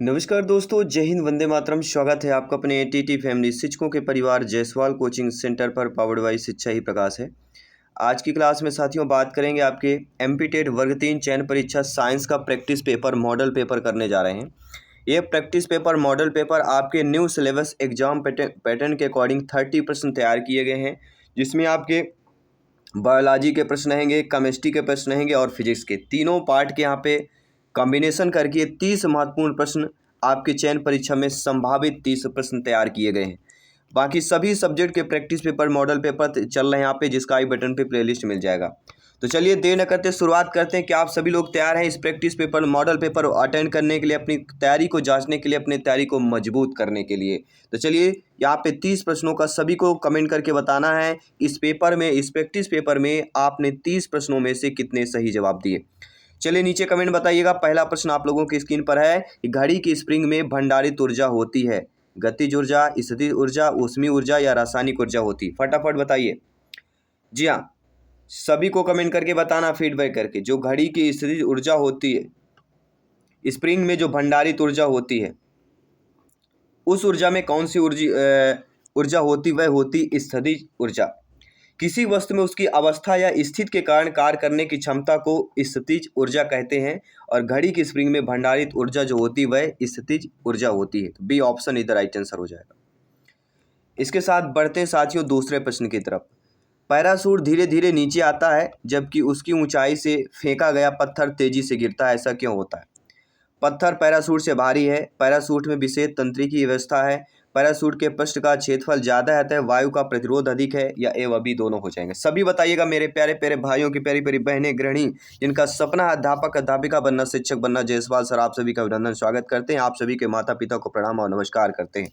नमस्कार दोस्तों, जय हिंद, वंदे मातरम। स्वागत है आपका अपने टीटी फैमिली शिक्षकों के परिवार जायसवाल कोचिंग सेंटर पर, पावर्ड बाय शिक्षा ही प्रकाश है। आज की क्लास में साथियों बात करेंगे आपके एमपी वर्ग 3 चयन परीक्षा साइंस का प्रैक्टिस पेपर मॉडल पेपर करने जा रहे हैं। ये प्रैक्टिस पेपर मॉडल पेपर आपके न्यू सिलेबस एग्जाम पैटर्न के अकॉर्डिंग 30 प्रश्न तैयार किए गए हैं, जिसमें आपके बायोलॉजी के प्रश्न रहेंगे, केमिस्ट्री के प्रश्न रहेंगे और फिजिक्स के तीनों पार्ट के यहाँ पे कॉम्बिनेशन करके 30 महत्वपूर्ण प्रश्न आपके चयन परीक्षा में संभावित 30 प्रश्न तैयार किए गए हैं। बाकी सभी सब्जेक्ट के प्रैक्टिस पेपर मॉडल पेपर चल रहे हैं यहाँ पे, जिसका आई बटन पे प्लेलिस्ट मिल जाएगा। तो चलिए देर न करते शुरुआत करते हैं कि आप सभी लोग तैयार हैं इस practice paper model paper attend करने के लिए, अपनी तैयारी को जांचने के लिए, अपनी तैयारी को मजबूत करने के लिए। तो चलिए यहाँ पे 30 प्रश्नों का सभी को कमेंट करके बताना है इस पेपर में, इस प्रैक्टिस पेपर में आपने 30 प्रश्नों में से कितने सही जवाब दिए। चलिए नीचे कमेंट बताइएगा। पहला प्रश्न आप लोगों की स्क्रीन पर है कि घड़ी की स्प्रिंग में भंडारित ऊर्जा होती है गतिज ऊर्जा, स्थितिज ऊर्जा, ऊष्मीय ऊर्जा या रासायनिक ऊर्जा होती। फटाफट बताइए। जी हाँ, सभी को कमेंट करके बताना, फीडबैक करके। जो घड़ी की स्थितिज ऊर्जा होती है, स्प्रिंग में जो भंडारित ऊर्जा होती है, उस ऊर्जा में कौन सी ऊर्जा होती, वह होती स्थितिज ऊर्जा। किसी वस्तु में उसकी अवस्था या स्थिति के कारण कार्य करने की क्षमता को स्थितिज ऊर्जा कहते हैं, और घड़ी की स्प्रिंग में भंडारित ऊर्जा जो होती है वह स्थितिज ऊर्जा होती है। तो बी ऑप्शन इधर राइट आंसर हो जाएगा। इसके साथ बढ़ते हैं साथियों दूसरे प्रश्न की तरफ। पैराशूट धीरे धीरे नीचे आता है जबकि उसकी ऊंचाई से फेंका गया पत्थर तेजी से गिरता है, ऐसा क्यों होता है? पत्थर पैराशूट से भारी है, पैराशूट में विशेष तंत्रिकी व्यवस्था है, पैराशूट के पृष्ठ का क्षेत्रफल ज़्यादा है, अतः वायु का प्रतिरोध अधिक है, या ए व बी दोनों हो जाएंगे। सभी बताइएगा मेरे प्यारे प्यारे भाइयों की, प्यारी प्यारी बहनें, गृहिणी जिनका सपना है अध्यापक अध्यापिका बनना, शिक्षक बनना। जायसवाल सर आप सभी का अभिनंदन, स्वागत करते हैं। आप सभी के माता पिता को प्रणाम और नमस्कार करते हैं।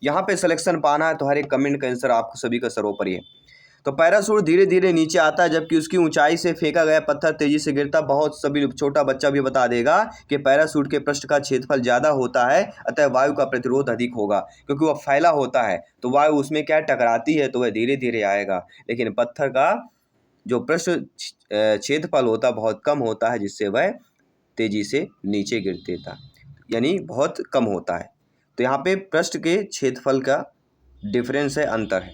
यहाँ पे सिलेक्शन पाना है तो हर एक कमेंट का आंसर आपको सभी का सर्वोपरि है। तो पैराशूट धीरे धीरे नीचे आता है जबकि उसकी ऊंचाई से फेंका गया पत्थर तेजी से गिरता। बहुत सभी छोटा बच्चा भी बता देगा कि पैराशूट के पृष्ठ का क्षेत्रफल ज़्यादा होता है, अतः वायु का प्रतिरोध अधिक होगा, क्योंकि वह फैला होता है तो वायु उसमें क्या टकराती है तो वह धीरे धीरे आएगा। लेकिन पत्थर का जो पृष्ठ क्षेत्रफल होता है बहुत कम होता है, जिससे वह तेजी से नीचे गिर देता, यानी बहुत कम होता है। तो यहाँ पे पृष्ठ के क्षेत्रफल का डिफरेंस है, अंतर है।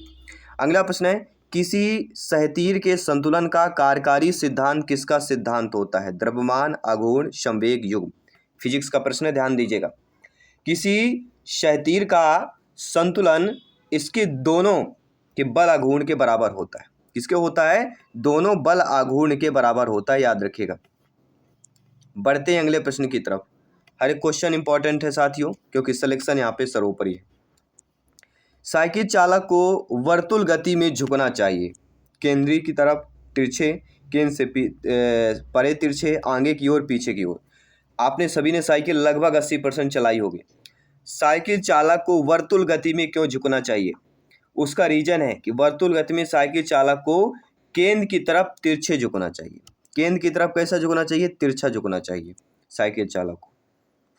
अगला प्रश्न है, किसी सहतीर के संतुलन का कार्यकारी सिद्धांत किसका सिद्धांत होता है? द्रव्यमान, आघूर्ण, संवेग, युग्म। फिजिक्स का प्रश्न है, ध्यान दीजिएगा। किसी सहतीर का संतुलन इसके दोनों के बल आघूर्ण के बराबर होता है। किसके होता है? दोनों बल आघूर्ण के बराबर होता है, याद रखिएगा। बढ़ते हैं अगले प्रश्न की तरफ। हर एक क्वेश्चन इंपॉर्टेंट है साथियों, क्योंकि सिलेक्शन यहाँ पे सर्वोपरि है। साइकिल चालक को वर्तुल गति में झुकना चाहिए, केंद्रीय की तरफ तिरछे, केंद्र से परे तिरछे, आगे की ओर, पीछे की ओर। आपने सभी ने साइकिल लगभग 80% चलाई होगी। साइकिल चालक को वर्तुल गति में क्यों झुकना चाहिए? उसका रीजन है कि वर्तुल गति में साइकिल चालक को केंद्र की तरफ तिरछे झुकना चाहिए। केंद्र की तरफ कैसा झुकना चाहिए? तिरछा झुकना चाहिए साइकिल चालक को।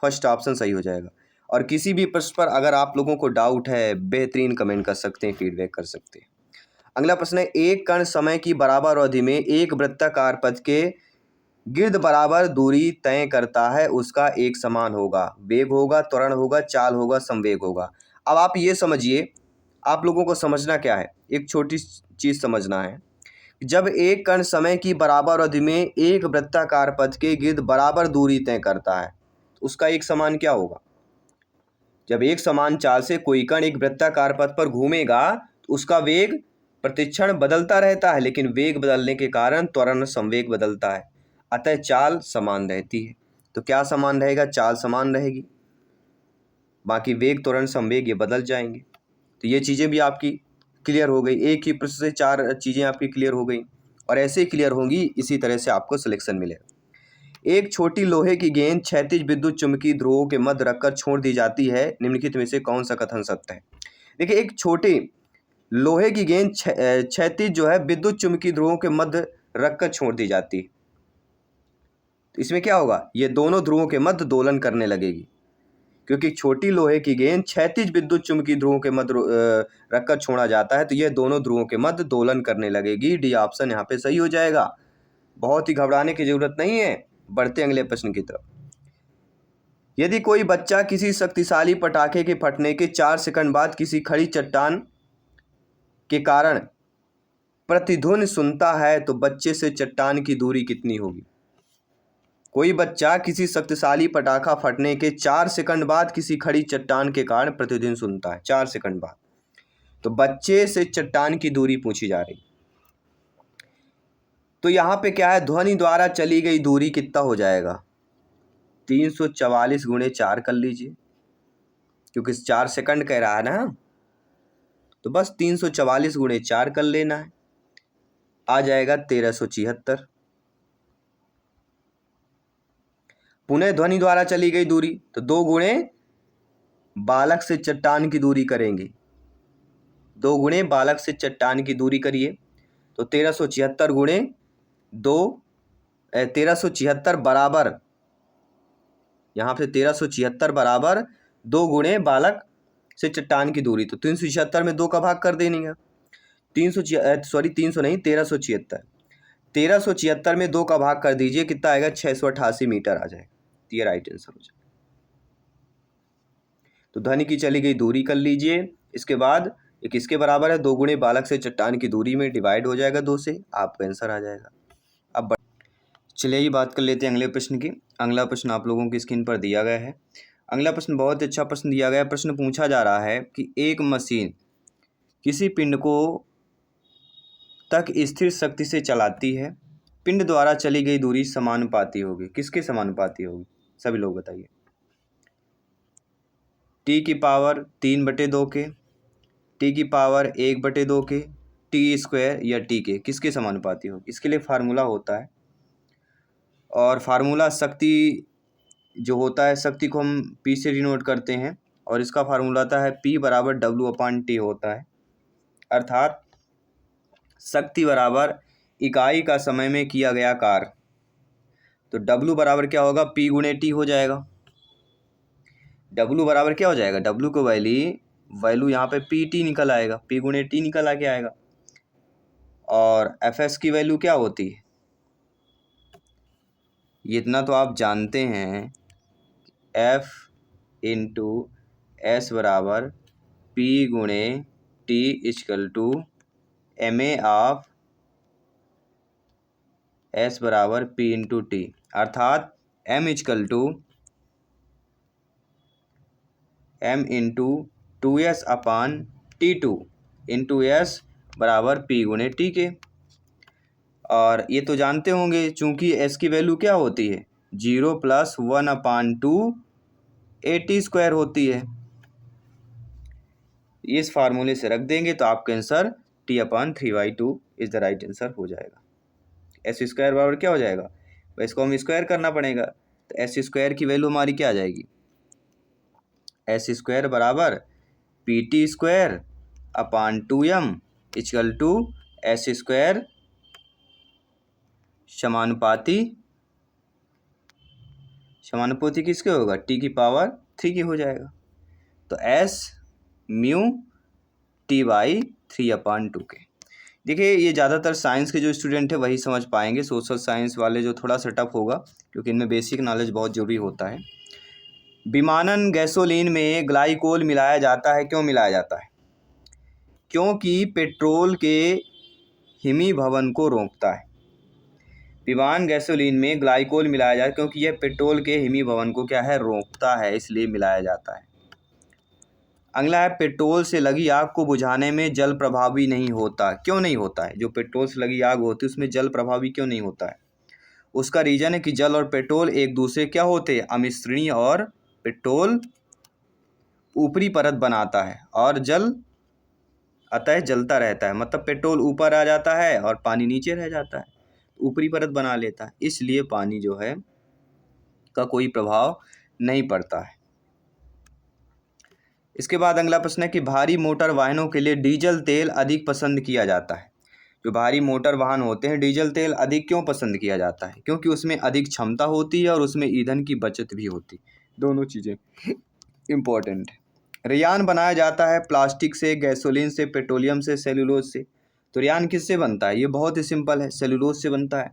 फर्स्ट ऑप्शन सही हो जाएगा। और किसी भी प्रश्न पर अगर आप लोगों को डाउट है, बेहतरीन कमेंट कर सकते हैं, फीडबैक कर सकते हैं। अगला प्रश्न है, एक कण समय की बराबर अवधि में एक वृत्ताकार पथ के गिर्द बराबर दूरी तय करता है, उसका एक समान होगा। वेग होगा, त्वरण होगा, चाल होगा, संवेग होगा। अब आप ये समझिए, आप लोगों को समझना क्या है, एक छोटी चीज़ समझना है। जब एक कण समय की बराबर अवधि में एक वृत्ताकार पथ के गिर्द बराबर दूरी तय करता है, उसका एक समान क्या होगा? जब एक समान चाल से कोई कण एक वृत्ताकार पथ पर घूमेगा तो उसका वेग प्रतिक्षण बदलता रहता है, लेकिन वेग बदलने के कारण त्वरण संवेग बदलता है, अतः चाल समान रहती है। तो क्या समान रहेगा? चाल समान रहेगी, बाकी वेग त्वरण संवेग ये बदल जाएंगे। तो ये चीज़ें भी आपकी क्लियर हो गई। एक ही प्रश्न से 4 चीज़ें आपकी क्लियर हो गई, और ऐसे ही क्लियर होंगी, इसी तरह से आपको सिलेक्शन मिलेगा। एक छोटी लोहे की गेंद क्षैतिज विद्युत चुम्बकीय ध्रुवों के मध्य रखकर छोड़ दी जाती है, निम्नलिखित में से कौन सा कथन सत्य है? देखिए, एक छोटी लोहे की गेंद क्षैतिज जो है विद्युत चुम्बकीय ध्रुवों के मध्य रखकर छोड़ दी जाती है, तो इसमें क्या होगा? ये दोनों ध्रुवों के मध्य दोलन करने लगेगी, क्योंकि छोटी लोहे की गेंद क्षैतिज विद्युत चुम्बकीय ध्रुवों के मध्य रखकर छोड़ा जाता है, तो ये दोनों ध्रुवों के मध्य दोलन करने लगेगी। डी ऑप्शन यहाँ पे सही हो जाएगा। बहुत ही घबराने की जरूरत नहीं है। बढ़ते अगले प्रश्न की तरफ। यदि कोई बच्चा किसी शक्तिशाली पटाखे के फटने के 4 सेकंड बाद किसी खड़ी चट्टान के कारण प्रतिध्वनि सुनता है तो बच्चे से चट्टान की दूरी कितनी होगी? कोई बच्चा किसी शक्तिशाली पटाखा फटने के 4 सेकंड बाद किसी खड़ी चट्टान के कारण प्रतिध्वनि सुनता है, 4 सेकंड बाद, तो बच्चे से चट्टान की दूरी पूछी जा रही। तो यहाँ पे क्या है, ध्वनि द्वारा चली गई दूरी कितना हो जाएगा? 344 गुणे 4 कर लीजिए, क्योंकि 4 सेकंड कह रहा है ना, तो बस 344 गुणे 4 कर लेना है, आ जाएगा 1376। पुनः ध्वनि द्वारा चली गई दूरी, तो 2 गुणे बालक से चट्टान की दूरी करेंगे, 2 गुणे बालक से चट्टान की दूरी करिए, तो 1376 गुणे 2, 1376 बराबर, यहाँ पे 1376 बराबर 2 गुणे बालक से चट्टान की दूरी, तो 376 में 2 का भाग कर देनी है। 1376 में 2 का भाग कर दीजिए, कितना आएगा? 688 मीटर आ जाएगा। ये राइट आंसर हो जाएगा। तो ध्वनि की चली गई दूरी कर लीजिए, इसके बाद ये किसके बराबर है? 2 गुणे बालक से चट्टान की दूरी में डिवाइड हो जाएगा 2 से, आपका आंसर आ जाएगा। अब चलिए ये बात कर लेते हैं अगले प्रश्न की। अगला प्रश्न आप लोगों की स्क्रीन पर दिया गया है। अगला प्रश्न बहुत अच्छा प्रश्न दिया गया है। प्रश्न पूछा जा रहा है कि एक मशीन किसी पिंड को तक स्थिर शक्ति से चलाती है, पिंड द्वारा चली गई दूरी समानुपाती होगी। किसके समानुपाती होगी? सभी लोग बताइए। टी की पावर 3/2 के, टी की पावर 1/2 के, टी स्क्वायर या टी के, किसके समानुपाती होगी? इसके लिए फार्मूला होता है, और फार्मूला शक्ति जो होता है, शक्ति को हम पी से डिनोट करते हैं, और इसका फार्मूला आता है P बराबर W/T होता है, अर्थात शक्ति बराबर इकाई का समय में किया गया कार्य। तो W बराबर क्या होगा? P गुणे T हो जाएगा। W बराबर क्या हो जाएगा? W को वैल्यू यहाँ पे PT निकल आएगा, P गुणे T निकल आके आएगा। और Fs की वैल्यू क्या होती है? ये इतना तो आप जानते हैं, F इंटू S बराबर P गुणे T equal to MA of S बराबर P इंटू T, अर्थात M equal to M into 2S/T2 into S बराबर P गुणे T के। और ये तो जानते होंगे, चूंकि S की वैल्यू क्या होती है? 0 + 1/2 AT² होती है। इस फार्मूले से रख देंगे तो आपका answer T/3/2 is the right answer हो जाएगा। S² बराबर क्या हो जाएगा? तो इसको हम स्क्वायर करना पड़ेगा, तो S² की वैल्यू हमारी क्या आ जाएगी? S² बराबर PT²/2M इक्वल टू S² समानुपाती किसके होगा? T की पावर 3 की हो जाएगा। तो S म्यू T/3/2 के। देखिए ये ज़्यादातर साइंस के जो स्टूडेंट है वही समझ पाएंगे, सोशल साइंस वाले जो थोड़ा सा टफ होगा, क्योंकि इनमें बेसिक नॉलेज बहुत ज़रूरी होता है। विमानन गैसोलीन में ग्लाइकोल मिलाया जाता है, क्यों मिलाया जाता है? क्योंकि पेट्रोल के हिमीभवन को रोकता है। विमान गैसोलीन में ग्लाइकोल मिलाया जाता है क्योंकि यह पेट्रोल के हिमीभवन को क्या है? रोकता है, इसलिए मिलाया जाता है। अगला है, पेट्रोल से लगी आग को बुझाने में जल प्रभावी नहीं होता, क्यों नहीं होता है? जो पेट्रोल से लगी आग होती है उसमें जल प्रभावी क्यों नहीं होता है? उसका रीजन है कि जल और पेट्रोल एक दूसरे क्या होते हैं? अमिश्रणीय, और पेट्रोल ऊपरी परत बनाता है और जल अतः जलता रहता है, मतलब पेट्रोल ऊपर आ जाता है और पानी नीचे रह जाता है, ऊपरी परत बना लेता है, इसलिए पानी जो है का कोई प्रभाव नहीं पड़ता है। इसके बाद अगला प्रश्न है कि भारी मोटर वाहनों के लिए डीजल तेल अधिक पसंद किया जाता है। जो भारी मोटर वाहन होते हैं, डीजल तेल अधिक क्यों पसंद किया जाता है? क्योंकि उसमें अधिक क्षमता होती है और उसमें ईंधन की बचत भी होती है, दोनों चीज़ें इम्पोर्टेंट है। रेयान बनाया जाता है प्लास्टिक से, गैसोलीन से, पेट्रोलियम से, सेलुलोज से। तो रेयान किससे बनता है? ये बहुत ही सिंपल है, सेलुलोज से बनता है।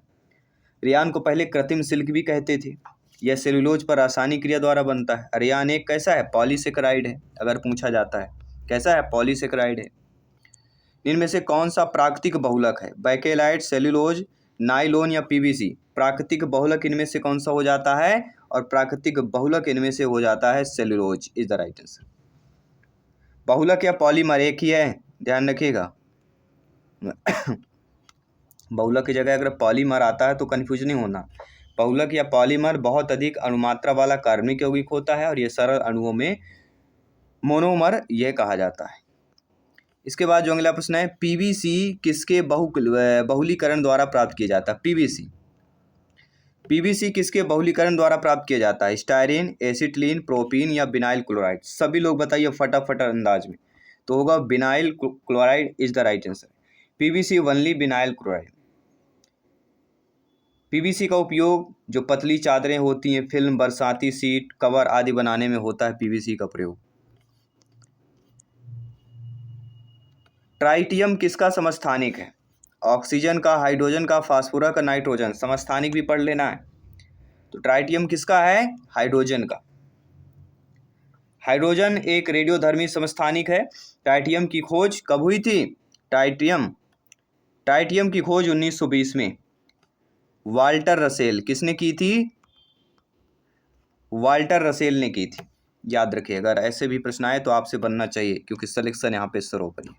रेयान को पहले कृत्रिम सिल्क भी कहते थे, यह सेलुलोज पर रासायनिक क्रिया द्वारा बनता है। अरे अनेक कैसा है? पॉलीसेकेराइड है। अगर पूछा जाता है कैसा है? पॉलीसेकेराइड है। इनमें से कौन सा प्राकृतिक बहुलक है? बैकेलाइट, सेलुलोज, नाइलोन या पीवीसी? प्राकृतिक बहुलक इनमें से कौन सा हो जाता है? और प्राकृतिक बहुलक इनमें से हो जाता है cellulose is the right answer. बहुलक या पॉलीमर एक ही है, ध्यान रखिएगा। बहुलक की जगह अगर पॉलीमर आता है तो कन्फ्यूज नहीं होना। बहुलक या पॉलीमर बहुत अधिक अणुमात्रा वाला कार्बनिक यौगिक होता है और ये सरल अणुओं में मोनोमर यह कहा जाता है। इसके बाद जो अगला प्रश्न है, पीवीसी किसके बहुलीकरण द्वारा प्राप्त किया जाता है? पीवीसी किसके बहुलीकरण द्वारा प्राप्त किया जाता है? स्टायरीन, एसिटिलीन, प्रोपीन या विनाइल क्लोराइड? सभी लोग बताइए फटाफट अंदाज में। तो होगा vinyl chloride is the right answer. PVC only vinyl chloride. PVC का उपयोग जो पतली चादरें होती हैं, फिल्म, बरसाती सीट कवर आदि बनाने में होता है पीवीसी का प्रयोग। ट्राइटियम किसका समस्थानिक है? ऑक्सीजन का, हाइड्रोजन का, फास्फोरस का, नाइट्रोजन? समस्थानिक भी पढ़ लेना है। तो ट्राइटियम किसका है? हाइड्रोजन का। हाइड्रोजन एक रेडियोधर्मी समस्थानिक है। ट्राइटियम की खोज कब हुई थी? ट्राइटियम की खोज 1920 में वाल्टर रसेल किसने की थी? वाल्टर रसेल ने की थी। याद रखिए, अगर ऐसे भी प्रश्न आए तो आपसे बनना चाहिए क्योंकि सिलेक्शन यहाँ पे सर्वोपरि है।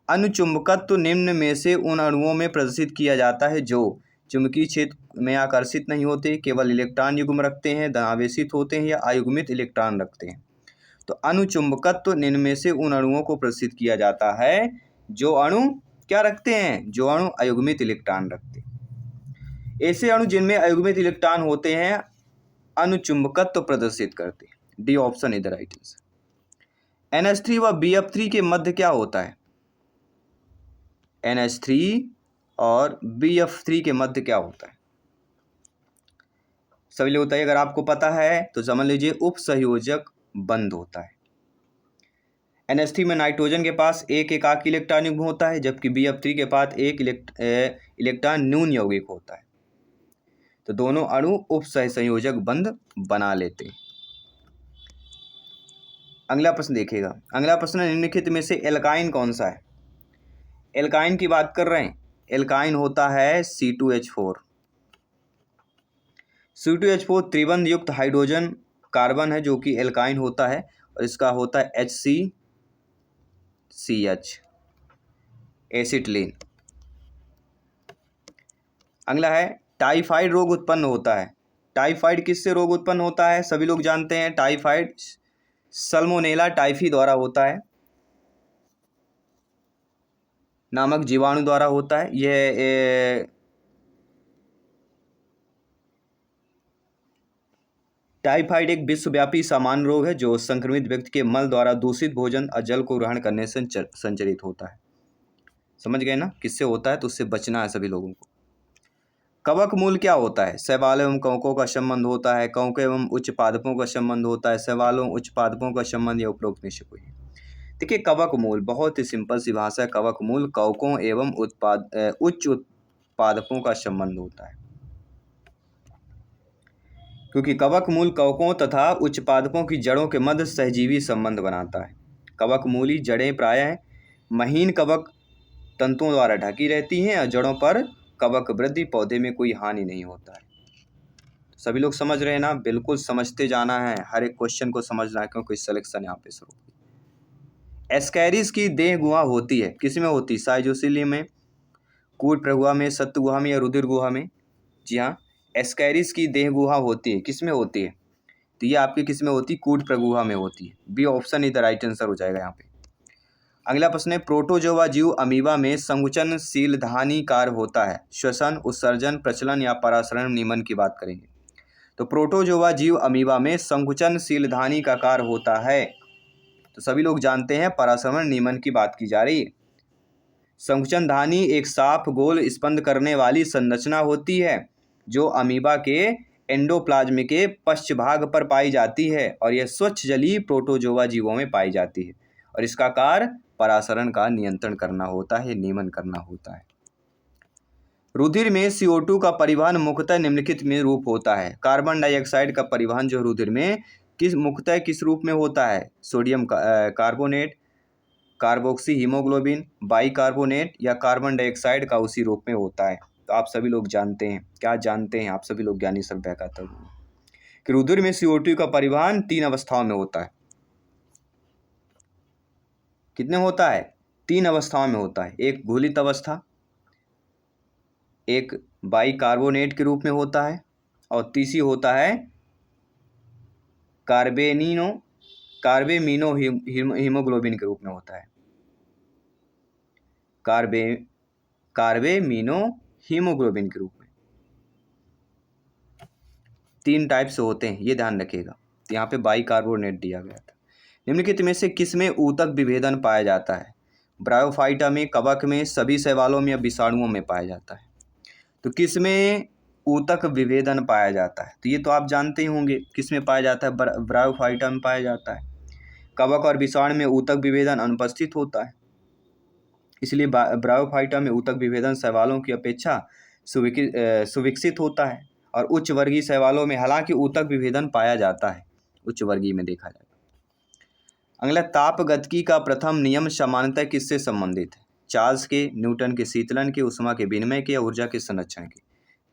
अनुचुंबकत्व निम्न में से उन अणुओं में प्रदर्शित किया जाता है जो चुंबकीय क्षेत्र में आकर्षित नहीं होते, केवल इलेक्ट्रॉन युग्म रखते हैं, धनावेशित होते हैं या अयुग्मित इलेक्ट्रॉन रखते हैं। तो अनुचुंबकत्व निम्न में से उन अणुओं को प्रदर्शित किया जाता है जो अणु क्या रखते हैं? जो अणु अयुग्मित इलेक्ट्रॉन रखते हैं। ऐसे अणु जिनमें अयुग्मित इलेक्ट्रॉन होते हैं अनुचुंबकत्व प्रदर्शित करते हैं। D option is the right answer. NH3 व BF3 के मध्य क्या होता है? NH3 और BF3 के मध्य क्या होता है? सभी लोग बताइए। अगर आपको पता है तो समझ लीजिए उपसहयोजक बंध होता है। NH3 में नाइट्रोजन के पास एक एकाकी इलेक्ट्रॉन युग्म होता है, जबकि BF3 के पास एक इलेक्ट्रॉन न्यून यौगिक होता है। तो दोनों अणु उपसहसंयोजक बंध बना लेते हैं। अगला प्रश्न देखिएगा। अगला प्रश्न निम्नलिखित में से एल्काइन कौन सा है? एल्काइन की बात कर रहे हैं। एल्काइन होता है C2H4। C2H4 त्रिबंध युक्त हाइड्रोजन कार्बन है जो कि एल्काइन होता है और इसका होता है HCCH एसिटिलीन। अगला है टाइफाइड रोग उत्पन्न होता है। टाइफाइड किससे रोग उत्पन्न होता है? सभी लोग जानते हैं टाइफाइड सल्मोनेला टाइफी द्वारा होता है, नामक जीवाणु द्वारा होता है। यह टाइफाइड एक विश्वव्यापी सामान्य रोग है जो संक्रमित व्यक्ति के मल द्वारा दूषित भोजन और जल को ग्रहण करने से संचरित होता है। समझ गए ना किससे होता है? तो उससे बचना है सभी लोगों को। कवक मूल क्या होता है? शैवाल एवं कवकों का संबंध होता है, कवकों एवं उच्च पादपों का संबंध होता है, शैवालों उच्च पादपों का संबंध या उपरोक्त में से कोई? देखिए कवक मूल बहुत ही सिंपल सी भाषा है। कवक मूल कवकों एवं उच्च उत्पादकों का संबंध होता है, क्योंकि कवक मूल कवकों तथा उच्च पादपों की जड़ों के मध्य सहजीवी संबंध बनाता है। कवक मूली जड़ें प्रायः महीन कवक तंतुओं द्वारा ढकी रहती हैं और जड़ों पर कवक वृद्धि, पौधे में कोई हानि नहीं होता है। सभी लोग समझ रहे हैं ना? बिल्कुल समझते जाना है, हर एक क्वेश्चन को समझना है क्योंकि सिलेक्शन यहाँ पे शुरू। एस्कैरिस की देह गुहा होती है, किसमें होती है? साइटोसिली में, कूट प्रगुहा में, सत्व गुहा में या रुधिर गुहा में? जी हाँ, एस्कैरिस की देह गुहा होती है, किसमें होती है? तो ये आपकी किसमें होती है? कूट प्रगुहा में होती है। बी ऑप्शन ही द राइट आंसर हो जाएगा यहाँ पे। अगला प्रश्न है प्रोटोजोआ जीव अमीबा में संकुचनशील धानीकार होता है। श्वसन, उत्सर्जन, प्रचलन या परासरण नियमन की बात करेंगे। तो प्रोटोजोआ जीव अमीबा में संकुचनशील धानी का कार होता है। तो सभी लोग जानते हैं परासरण नियमन की बात की जा रही है। संकुचन धानी एक साफ गोल स्पंद करने वाली संरचना होती है जो अमीबा के एंडोप्लाज्म के पश्च भाग पर पाई जाती है और यह स्वच्छ जलीय प्रोटोजोआ जीवों में पाई जाती है और इसका कार्य परासरण का नियंत्रण करना होता है, नियमन करना होता है। रुधिर में CO2 का परिवहन मुख्यतः निम्नलिखित में रूप होता है। कार्बन डाइऑक्साइड का परिवहन जो रुधिर में मुख्यतः किस रूप में होता है? Sodium carbonate, carboxy haemoglobin, bicarbonate या कार्बन डाइऑक्साइड का उसी रूप में होता है। तो आप सभी लोग जानते हैं, क्या जानते हैं आप सभी लोग ज्ञानी सभ्य का तब कि रुधिर में CO2 का परिवहन 3 अवस्थाओं में होता है। कितने होता है? 3 अवस्थाओं में होता है। एक घुलित अवस्था, एक बाइकार्बोनेट के रूप में होता है और तीसरी होता है कार्बेमिनो हीमोग्लोबिन के रूप में होता है। कार्बेमिनो हीमोग्लोबिन के रूप में 3 टाइप से होते हैं, ये ध्यान रखिएगा। यहाँ पे बाइकार्बोनेट दिया गया था। निम्नलिखित में से किस में ऊतक विभेदन पाया जाता है? ब्रायोफाइटा में, कवक में, सभी शैवालों में या विषाणुओं में पाया जाता है? तो किस में ऊतक विभेदन पाया जाता है? तो ये तो आप जानते ही होंगे किस में पाया जाता है। ब्रायोफाइटा में पाया जाता है। कवक और विषाणु में ऊतक विभेदन अनुपस्थित होता है, इसलिए ब्रायोफाइटा में ऊतक विभेदन शैवालों की अपेक्षा सुविकसित होता है। और उच्च वर्गीय शैवालों में हालांकि ऊतक विभेदन पाया जाता है, उच्च वर्गीय में देखा जाए। अगला, तापगतिकी का प्रथम नियम सामान्यतः किससे संबंधित है? चार्ल्स के, न्यूटन के शीतलन के, ऊष्मा के विनिमय के या ऊर्जा के संरक्षण के?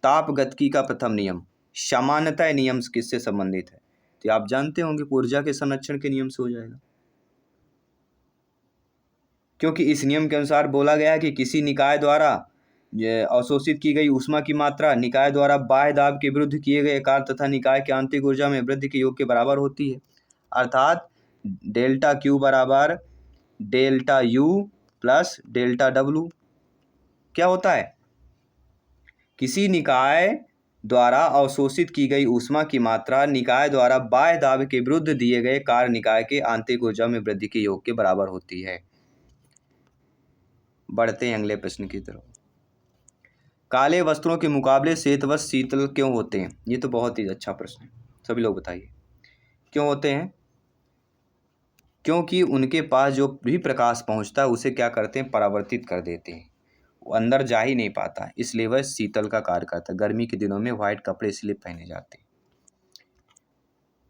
तापगतिकी का प्रथम नियम सामान्यतः नियम किससे संबंधित है? तो आप जानते होंगे ऊर्जा के संरक्षण के नियम से हो जाएगा, क्योंकि इस नियम के अनुसार बोला गया है कि किसी निकाय द्वारा अवशोषित की गई ऊष्मा की मात्रा निकाय द्वारा बाह्य दाब के विरुद्ध किए गए कार्य तथा निकाय की आंतरिक ऊर्जा में वृद्धि के योग के बराबर होती है। अर्थात डेल्टा Q बराबर delta U plus delta W। क्या होता है? किसी निकाय द्वारा अवशोषित की गई ऊष्मा की मात्रा निकाय द्वारा बाह्य दाब के विरुद्ध दिए गए कार्य निकाय के आंतरिक ऊर्जा में वृद्धि के योग के बराबर होती है। बढ़ते हैं अगले प्रश्न की तरफ। काले वस्त्रों के मुकाबले श्वेत वस्त्र शीतल क्यों होते हैं? ये तो बहुत ही अच्छा प्रश्न है, सभी लोग बताइए क्यों होते हैं? क्योंकि उनके पास जो भी प्रकाश पहुंचता है उसे क्या करते हैं? परावर्तित कर देते हैं, वो अंदर जा ही नहीं पाता, इसलिए वह शीतल का कार्य करता है। गर्मी के दिनों में व्हाइट कपड़े इसलिए पहने जाते हैं,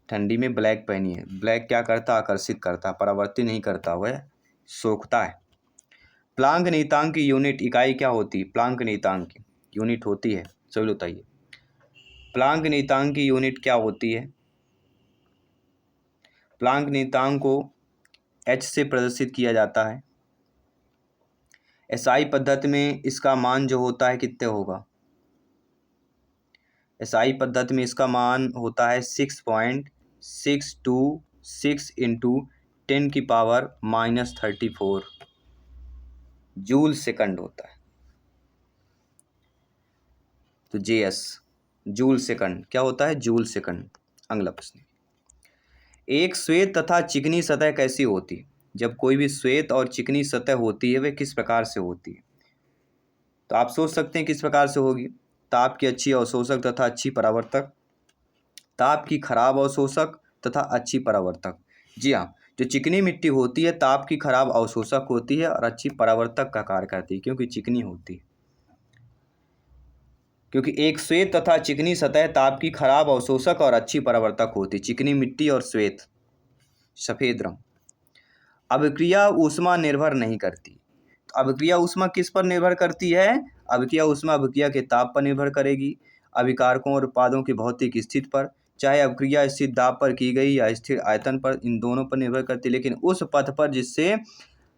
ठंडी में ब्लैक पहनिए। ब्लैक क्या करता? आकर्षित करता, परावर्तित नहीं करता, वह सोखता है। प्लांक नियतांक की यूनिट इकाई क्या होती है? प्लांक नियतांक की यूनिट होती है, सभी बताइए। प्लांक नियतांक की यूनिट क्या होती है? प्लांक नियतांक को H से प्रदर्शित किया जाता है। SI पद्धति में इसका मान जो होता है कितने होगा? SI पद्धति में इसका मान होता है 6.626 इंटू 10⁻⁻34 जूल सेकंड होता है। तो JS जूल सेकंड क्या होता है? Joule second. अगला प्रश्न, एक श्वेत तथा चिकनी सतह कैसी होती है? जब कोई भी श्वेत और चिकनी सतह होती है वे किस प्रकार से होती है? तो आप सोच सकते हैं किस प्रकार से होगी। ताप की अच्छी अवशोषक तथा अच्छी परावर्तक, ताप की खराब अवशोषक तथा अच्छी परावर्तक। जी हाँ, जो चिकनी मिट्टी होती है ताप की खराब अवशोषक होती है और अच्छी परावर्तक का कार्य करती है, क्योंकि चिकनी होती है। क्योंकि एक श्वेत तथा चिकनी सतह ताप की खराब अवशोषक और अच्छी परावर्तक होती है, चिकनी मिट्टी और श्वेत सफ़ेद रंग। अभिक्रिया ऊष्मा निर्भर नहीं करती। तो अभिक्रिया ऊष्मा किस पर निर्भर करती है? अभिक्रिया ऊष्मा अभिक्रिया के ताप पर निर्भर करेगी, अभिकारकों और उत्पादों की भौतिक स्थिति पर, चाहे अभिक्रिया स्थिर दाब पर की गई या स्थिर आयतन पर, इन दोनों पर निर्भर करती, लेकिन उस पथ पर जिससे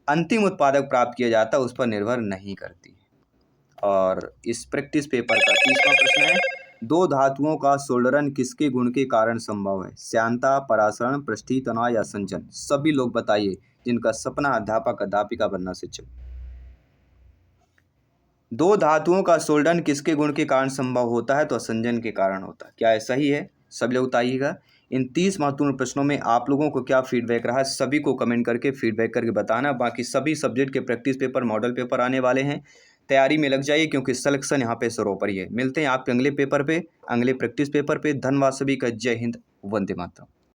अंतिम उत्पादक प्राप्त किया जाता है उस पर निर्भर नहीं करती। और इस प्रैक्टिस पेपर का 30वां प्रश्न है, दो धातुओं का सोल्डरन किसके गुण के कारण संभव है? श्यानता, परासरण, पृष्ठीय तनाव या संजन? सभी लोग बताइए जिनका सपना अध्यापक अध्यापिका बनना शिक्षक। दो धातुओं का सोल्डन किसके गुण के कारण संभव होता है? तो असंजन के कारण होता है। क्या ऐसा ही है? सभी लोग बताइएगा। इन 30 महत्वपूर्ण प्रश्नों में आप लोगों को क्या फीडबैक रहा है सभी को कमेंट करके फीडबैक करके बताना। बाकी सभी सब्जेक्ट के प्रैक्टिस पेपर, मॉडल पेपर आने वाले हैं, तैयारी में लग जाइए क्योंकि सिलेक्शन यहाँ पे सरोपर ही है। मिलते हैं आपके अगले पेपर पे, अगले प्रैक्टिस पेपर पे। धन्यवाद सभी का। जय हिंद, वंदे मातरम।